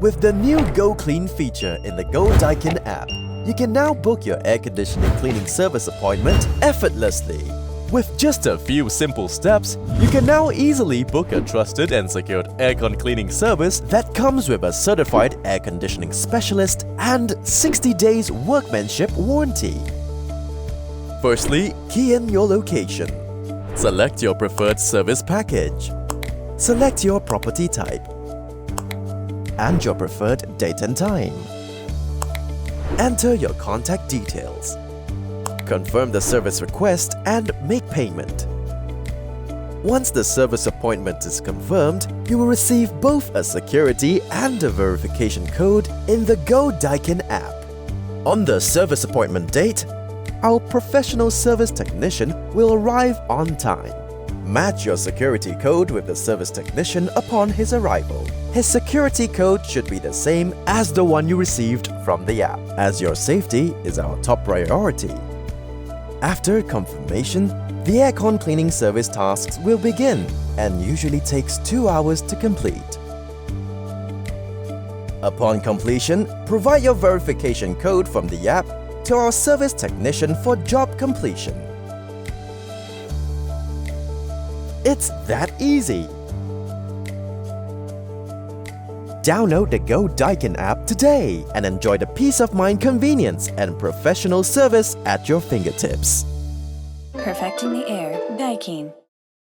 With the new GoClean feature in the Go Daikin app, you can now book your air conditioning cleaning service appointment effortlessly. With just a few simple steps, you can now easily book a trusted and secured aircon cleaning service that comes with a certified air conditioning specialist and 60 days workmanship warranty. Firstly, key in your location. Select your preferred service package. Select your property type and your preferred date and time. Enter your contact details. Confirm the service request and make payment. Once the service appointment is confirmed, you will receive both a security and a verification code in the Go Daikin app. On the service appointment date, our professional service technician will arrive on time. Match your security code with the service technician upon his arrival. His security code should be the same as the one you received from the app, as your safety is our top priority. After confirmation, the aircon cleaning service tasks will begin and usually takes 2 hours to complete. Upon completion, provide your verification code from the app to our service technician for job completion. It's that easy! Download the Go Daikin app today and enjoy the peace of mind convenience and professional service at your fingertips. Perfecting the air, Daikin.